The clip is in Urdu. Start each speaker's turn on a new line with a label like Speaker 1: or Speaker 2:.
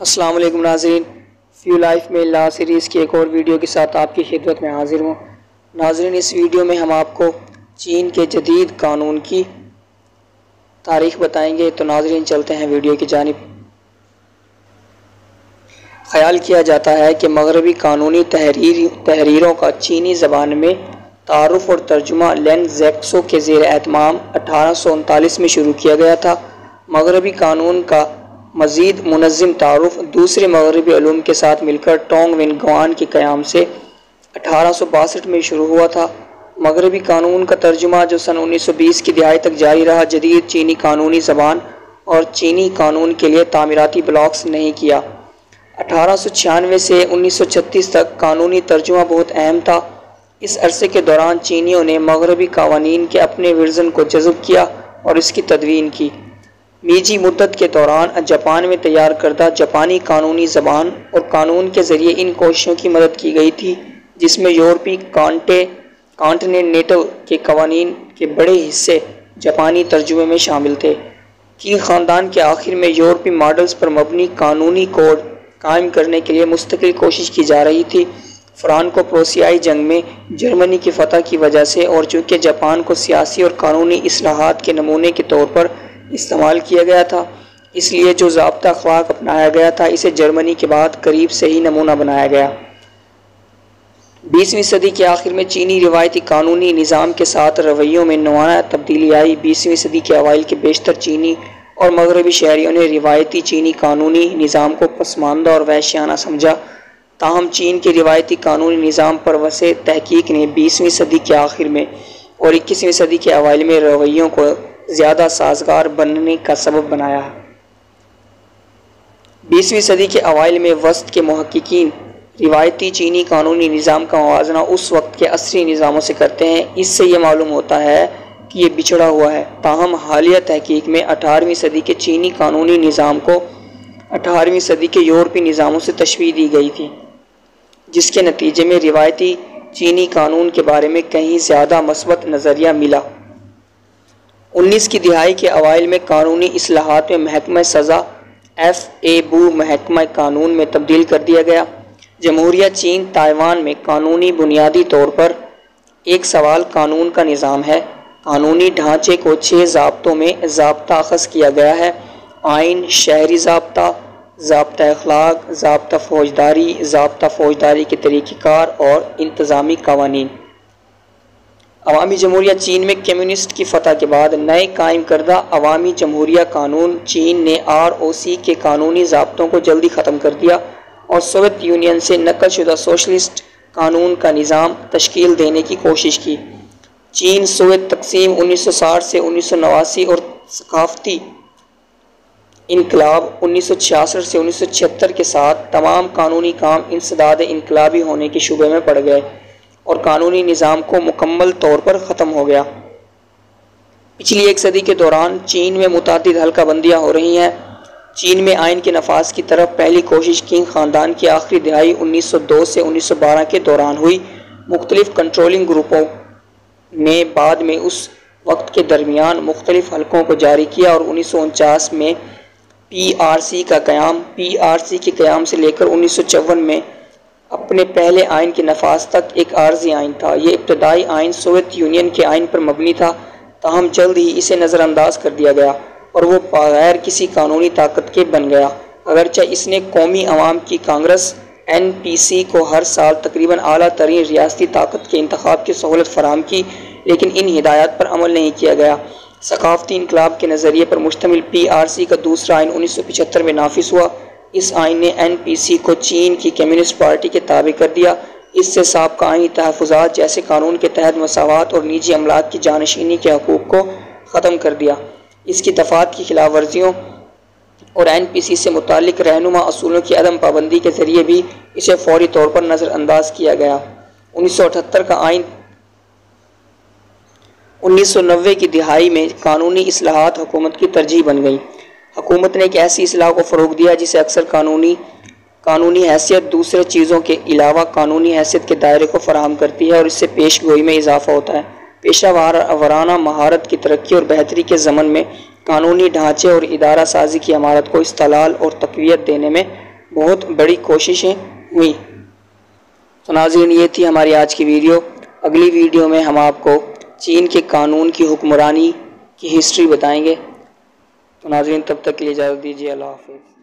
Speaker 1: السلام علیکم ناظرین، فیو لائف میں لا سیریز کی ایک اور ویڈیو کے ساتھ آپ کی خدمت میں حاضر ہوں۔ ناظرین، اس ویڈیو میں ہم آپ کو چین کے جدید قانون کی تاریخ بتائیں گے۔ تو ناظرین چلتے ہیں ویڈیو کی جانب۔ خیال کیا جاتا ہے کہ مغربی قانونی تحریروں کا چینی زبان میں تعارف اور ترجمہ لین زیکسو کے زیر اہتمام 1839 میں شروع کیا گیا تھا۔ مغربی قانون کا مزید منظم تعارف دوسرے مغربی علوم کے ساتھ مل کر ٹونگ ون گوان کے قیام سے 1862 میں شروع ہوا تھا۔ مغربی قانون کا ترجمہ جو سن 1920 کی دہائی تک جاری رہا، جدید چینی قانونی زبان اور چینی قانون کے لیے تعمیراتی بلاکس نہیں کیا۔ 1896 سے 1936 تک قانونی ترجمہ بہت اہم تھا۔ اس عرصے کے دوران چینیوں نے مغربی قوانین کے اپنے ورژن کو جذب کیا اور اس کی تدوین کی۔ میجی مدت کے دوران جاپان میں تیار کردہ جاپانی قانونی زبان اور قانون کے ذریعے ان کوششوں کی مدد کی گئی تھی، جس میں یورپی کانٹیننٹل کے قوانین کے بڑے حصے جاپانی ترجمے میں شامل تھے۔ قنگ خاندان کے آخر میں یورپی ماڈلز پر مبنی قانونی کوڈ قائم کرنے کے لیے مستقل کوشش کی جا رہی تھی۔ فرانکو پروسیائی جنگ میں جرمنی کی فتح کی وجہ سے اور چونکہ جاپان کو سیاسی اور قانونی اصلاحات کے نمونے کے طور پر استعمال کیا گیا تھا، اس لیے جو ضابطہ اخلاق اپنایا گیا تھا اسے جرمنی کے بعد قریب سے ہی نمونہ بنایا گیا۔ 20ویں صدی کے آخر میں چینی روایتی قانونی نظام کے ساتھ رویوں میں نمایاں تبدیلی آئی۔ 20ویں صدی کے اوائل کے بیشتر چینی اور مغربی شہریوں نے روایتی چینی قانونی نظام کو پسماندہ اور وحشیانہ سمجھا۔ تاہم چین کے روایتی قانونی نظام پر وسیع تحقیق نے 20ویں صدی کے آخر میں اور 21ویں صدی کے اوائل میں رویوں کو زیادہ سازگار بننے کا سبب بنایا ہے۔ 20ویں صدی کے اوائل میں وسط کے محققین روایتی چینی قانونی نظام کا موازنہ اس وقت کے عصری نظاموں سے کرتے ہیں۔ اس سے یہ معلوم ہوتا ہے کہ یہ بچھڑا ہوا ہے۔ تاہم حالیہ تحقیق میں 18ویں صدی کے چینی قانونی نظام کو 18ویں صدی کے یورپی نظاموں سے تشبیہ دی گئی تھی، جس کے نتیجے میں روایتی چینی قانون کے بارے میں کہیں زیادہ مثبت نظریہ ملا۔ 19 کی دہائی کے اوائل میں قانونی اصلاحات میں محکمہ سزا بو محکمہ قانون میں تبدیل کر دیا گیا۔ جمہوریہ چین تائیوان میں قانونی بنیادی طور پر ایک سوال قانون کا نظام ہے۔ قانونی ڈھانچے کو 6 ضابطوں میں ضابطہ اخذ کیا گیا ہے: آئین، شہری ضابطہ، ضابطہ اخلاق، ضابطہ فوجداری کے طریقہ کار اور انتظامی قوانین۔ عوامی جمہوریہ چین میں کمیونسٹ کی فتح کے بعد نئے قائم کردہ عوامی جمہوریہ قانون چین نے ROC کے قانونی ضابطوں کو جلدی ختم کر دیا اور سوویت یونین سے نقل شدہ سوشلسٹ قانون کا نظام تشکیل دینے کی کوشش کی۔ چین سوویت تقسیم 1960 سے 1989 اور ثقافتی انقلاب 1966 سے 1976 کے ساتھ تمام قانونی کام انسداد انقلابی ہونے کے شبے میں پڑ گئے اور قانونی نظام کو مکمل طور پر ختم ہو گیا۔ پچھلی ایک صدی کے دوران چین میں متعدد حلقہ بندیاں ہو رہی ہیں۔ چین میں آئین کے نفاذ کی طرف پہلی کوشش قنگ خاندان کی آخری دہائی 1902 سے 1912 کے دوران ہوئی۔ مختلف کنٹرولنگ گروپوں نے بعد میں اس وقت کے درمیان مختلف حلقوں کو جاری کیا اور 1949 میں PRC کے قیام سے لے کر 1954 میں اپنے پہلے آئین کے نفاذ تک ایک عارضی آئین تھا۔ یہ ابتدائی آئین سوویت یونین کے آئین پر مبنی تھا، تاہم جلد ہی اسے نظر انداز کر دیا گیا اور وہ بغیر کسی قانونی طاقت کے بن گیا۔ اگرچہ اس نے قومی عوام کی کانگریس NPC کو ہر سال تقریباً اعلیٰ ترین ریاستی طاقت کے انتخاب کی سہولت فراہم کی، لیکن ان ہدایات پر عمل نہیں کیا گیا۔ ثقافتی انقلاب کے نظریے پر مشتمل PRC کا دوسرا آئین 1975 میں نافذ ہوا۔ اس آئین نے NPC کو چین کی کمیونسٹ پارٹی کے تابع کر دیا۔ اس سے سابقہ آئینی تحفظات جیسے قانون کے تحت مساوات اور نجی املاک کی جانشینی کے حقوق کو ختم کر دیا۔ اس کی دفعات کی خلاف ورزیوں اور NPC سے متعلق رہنما اصولوں کی عدم پابندی کے ذریعے بھی اسے فوری طور پر نظر انداز کیا گیا۔ 1978 کا آئین 1990 کی دہائی میں قانونی اصلاحات حکومت کی ترجیح بن گئی۔ حکومت نے ایک ایسی اصلاح کو فروغ دیا جسے اکثر قانونی حیثیت دوسرے چیزوں کے علاوہ قانونی حیثیت کے دائرے کو فراہم کرتی ہے اور اس سے پیش گوئی میں اضافہ ہوتا ہے۔ پیشہ ورانہ مہارت کی ترقی اور بہتری کے ضمن میں قانونی ڈھانچے اور ادارہ سازی کی عمارت کو استحلال اور تقویت دینے میں بہت بڑی کوششیں ہوئیں۔ تو ناظرین یہ تھی ہماری آج کی ویڈیو۔ اگلی ویڈیو میں ہم آپ کو چین کے قانون کی حکمرانی کی ہسٹری بتائیں گے۔ تو ناظرین تب تک کے لیے اجازت دیجیے، اللہ حافظ۔